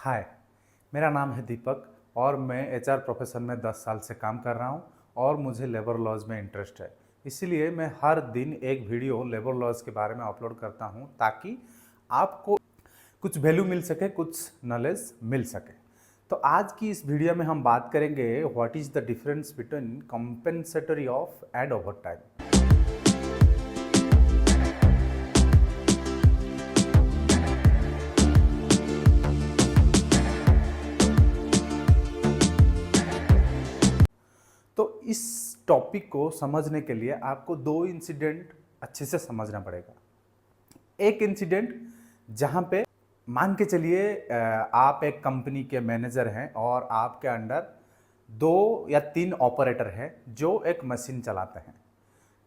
हाय, मेरा नाम है दीपक और मैं एचआर प्रोफेशन में 10 साल से काम कर रहा हूं और मुझे लेबर लॉज में इंटरेस्ट है। इसीलिए मैं हर दिन एक वीडियो लेबर लॉज के बारे में अपलोड करता हूं ताकि आपको कुछ वैल्यू मिल सके, कुछ नॉलेज मिल सके। तो आज की इस वीडियो में हम बात करेंगे what is the difference between compensatory of and over time. तो इस टॉपिक को समझने के लिए आपको दो इंसिडेंट अच्छे से समझना पड़ेगा। एक इंसिडेंट जहां पे मान के चलिए आप एक कंपनी के मैनेजर हैं और आपके अंडर 2 या 3 ऑपरेटर हैं जो एक मशीन चलाते हैं।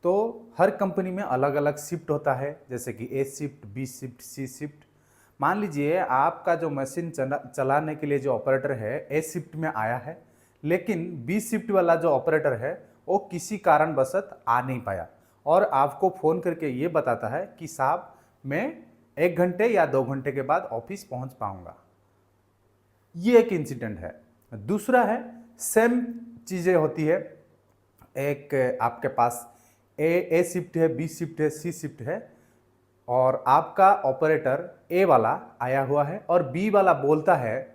तो हर कंपनी में अलग अलग शिफ्ट होता है, जैसे कि ए शिफ्ट, बी शिफ्ट, सी शिफ्ट। मान लीजिए आपका जो मशीन चलाने के लिए जो ऑपरेटर है ए शिफ्ट में आया है, लेकिन बी शिफ्ट वाला जो ऑपरेटर है वो किसी कारणवश आ नहीं पाया और आपको फ़ोन करके ये बताता है कि साहब मैं 1 घंटे या 2 घंटे के बाद ऑफिस पहुंच पाऊंगा। ये एक इंसिडेंट है। दूसरा है, सेम चीज़ें होती है। एक आपके पास ए शिफ्ट है, बी शिफ्ट है, सी शिफ्ट है और आपका ऑपरेटर ए वाला आया हुआ है और बी वाला बोलता है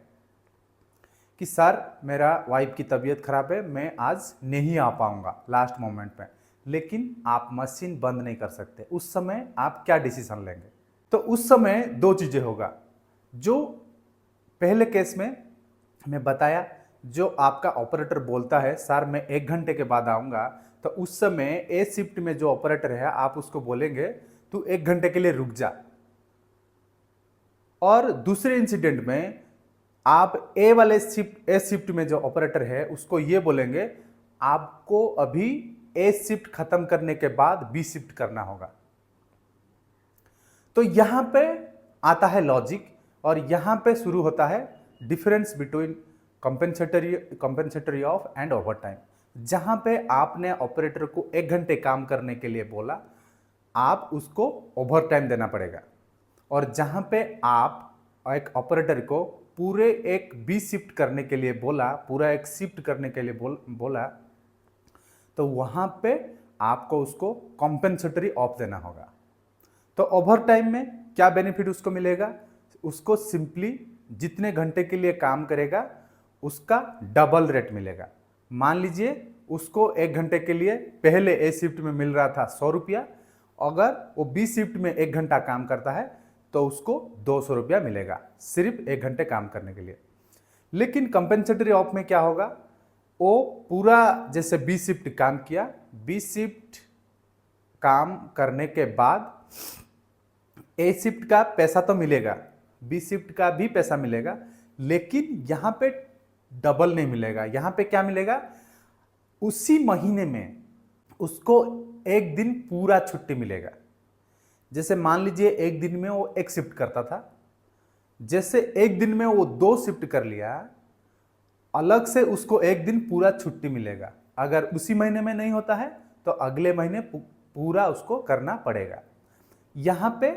कि सर मेरा वाइफ की तबीयत खराब है, मैं आज नहीं आ पाऊंगा लास्ट मोमेंट पे। लेकिन आप मशीन बंद नहीं कर सकते। उस समय आप क्या डिसीजन लेंगे? तो उस समय दो चीज़ें होगा। जो पहले केस में मैं बताया, जो आपका ऑपरेटर बोलता है सर मैं 1 घंटे के बाद आऊँगा, तो उस समय ए शिफ्ट में जो ऑपरेटर है आप उसको बोलेंगे तू 1 घंटे के लिए रुक जा। और दूसरे इंसिडेंट में आप ए वाले शिफ्ट, ए शिफ्ट में जो ऑपरेटर है उसको ये बोलेंगे आपको अभी ए शिफ्ट खत्म करने के बाद बी शिफ्ट करना होगा। तो यहां पे आता है लॉजिक और यहां पे शुरू होता है difference between compensatory of and over time. जहां पे आपने ऑपरेटर को 1 घंटे काम करने के लिए बोला, आप उसको ओवर टाइम देना पड़ेगा। और जहां पे आप एक ऑपरेटर को पूरे एक बी शिफ्ट करने के लिए बोला, पूरा एक शिफ्ट करने के लिए बोला, तो वहां पे आपको उसको कॉम्पेंसेटरी ऑफ देना होगा। तो ओवर टाइम में क्या बेनिफिट उसको मिलेगा? उसको सिंपली जितने घंटे के लिए काम करेगा उसका डबल रेट मिलेगा। मान लीजिए उसको 1 घंटे के लिए पहले ए शिफ्ट में मिल रहा था 100 रुपया, अगर वो बी शिफ्ट में 1 घंटा काम करता है तो उसको 200 रुपया मिलेगा, सिर्फ 1 घंटे काम करने के लिए। लेकिन कंपेंसेटरी ऑफ में क्या होगा? वो पूरा जैसे बी शिफ्ट काम किया, बी शिफ्ट काम करने के बाद ए शिफ्ट का पैसा तो मिलेगा, बी शिफ्ट का भी पैसा मिलेगा, लेकिन यहां पे डबल नहीं मिलेगा। यहां पे क्या मिलेगा? उसी महीने में उसको एक दिन पूरा छुट्टी मिलेगा। जैसे मान लीजिए एक दिन में वो एक शिफ्ट करता था, जैसे एक दिन में वो 2 शिफ्ट कर लिया, अलग से उसको एक दिन पूरा छुट्टी मिलेगा। अगर उसी महीने में नहीं होता है तो अगले महीने पूरा उसको करना पड़ेगा। यहां पे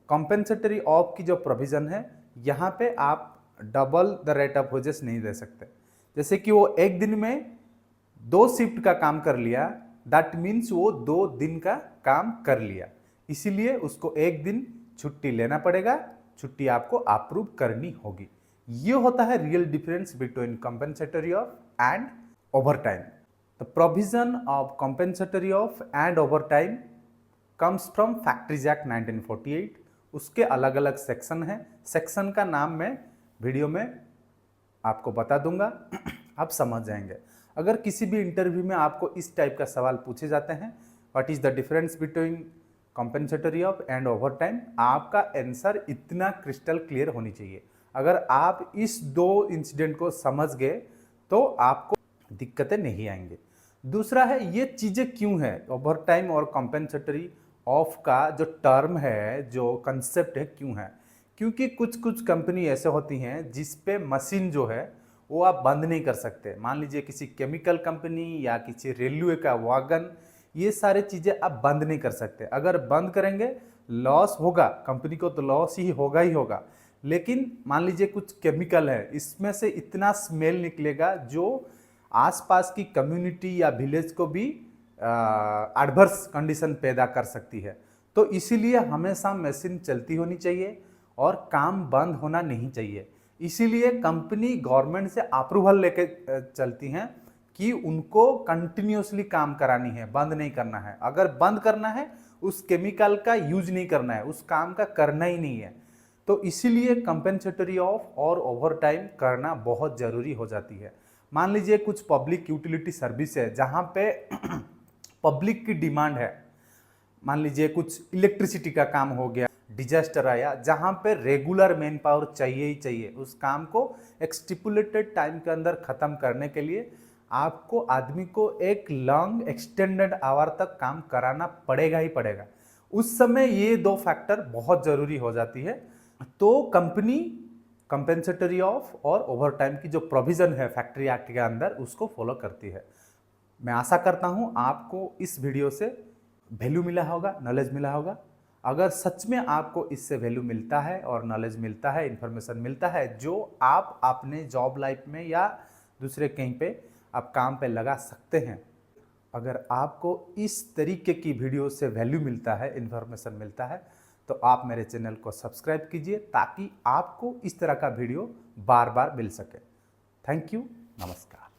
कॉम्पेंसेटरी ऑफ की जो प्रोविजन है, यहां पे आप double the rate of wages नहीं दे सकते। जैसे कि वो एक दिन में 2 शिफ्ट का काम कर लिया, दैट मीन्स वो 2 दिन का काम कर लिया, इसीलिए उसको एक दिन छुट्टी लेना पड़ेगा, छुट्टी आपको अप्रूव करनी होगी। ये होता है real difference between compensatory of and over time. The provision of compensatory of and over time comes from factories act 1948। उसके अलग अलग सेक्शन हैं। सेक्शन का नाम मैं वीडियो में आपको बता दूंगा, आप समझ जाएंगे। अगर किसी भी इंटरव्यू में आपको इस टाइप का सवाल पूछे जाते हैं, what is the difference between compensatory of and over time, आपका आंसर इतना क्रिस्टल क्लियर होनी चाहिए। अगर आप इस 2 इंसिडेंट को समझ गए तो आपको दिक्कतें नहीं आएंगी। दूसरा है, ये चीज़ें क्यों है, ओवर टाइम और कंपेंसेटरी ऑफ का जो टर्म है, जो कंसेप्ट है, क्यों है? क्योंकि कुछ कुछ कंपनी ऐसे होती हैं जिस पे मशीन जो है वो आप बंद नहीं कर सकते। मान लीजिए किसी केमिकल कंपनी या किसी रेलवे का वागन, ये सारे चीज़ें आप बंद नहीं कर सकते। अगर बंद करेंगे लॉस होगा, कंपनी को तो लॉस ही होगा। लेकिन मान लीजिए कुछ केमिकल है, इसमें से इतना स्मेल निकलेगा जो आसपास की कम्युनिटी या विलेज को भी एडवर्स कंडीशन पैदा कर सकती है। तो इसीलिए हमेशा मशीन चलती होनी चाहिए और काम बंद होना नहीं चाहिए। इसीलिए कंपनी गवर्नमेंट से अप्रूवल लेके चलती हैं कि उनको कंटिन्यूसली काम करानी है, बंद नहीं करना है। अगर बंद करना है, उस केमिकल का यूज नहीं करना है, उस काम का करना ही नहीं है। तो इसीलिए कंपेंसेटरी ऑफ और ओवर टाइम करना बहुत ज़रूरी हो जाती है। मान लीजिए कुछ पब्लिक यूटिलिटी सर्विस है जहाँ पे पब्लिक की डिमांड है, मान लीजिए कुछ इलेक्ट्रिसिटी का काम हो गया, डिजास्टर आया जहाँ पे रेगुलर मैन पावर चाहिए ही चाहिए, उस काम को एक स्टिपुलेटेड टाइम के अंदर ख़त्म करने के लिए आपको आदमी को एक लॉन्ग एक्सटेंडेड आवर तक काम कराना पड़ेगा ही पड़ेगा। उस समय ये दो फैक्टर बहुत ज़रूरी हो जाती है। तो कंपनी कंपेंसेटरी ऑफ और ओवर टाइम की जो प्रोविज़न है फैक्ट्री एक्ट के अंदर, उसको फॉलो करती है। मैं आशा करता हूँ आपको इस वीडियो से वैल्यू मिला होगा, नॉलेज मिला होगा। अगर सच में आपको इससे वैल्यू मिलता है और नॉलेज मिलता है, इन्फॉर्मेशन मिलता है जो आप अपने जॉब लाइफ में या दूसरे कहीं पे आप काम पे लगा सकते हैं, अगर आपको इस तरीके की वीडियो से वैल्यू मिलता है, इन्फॉर्मेशन मिलता है, तो आप मेरे चैनल को सब्सक्राइब कीजिए ताकि आपको इस तरह का वीडियो बार बार मिल सके। थैंक यू, नमस्कार।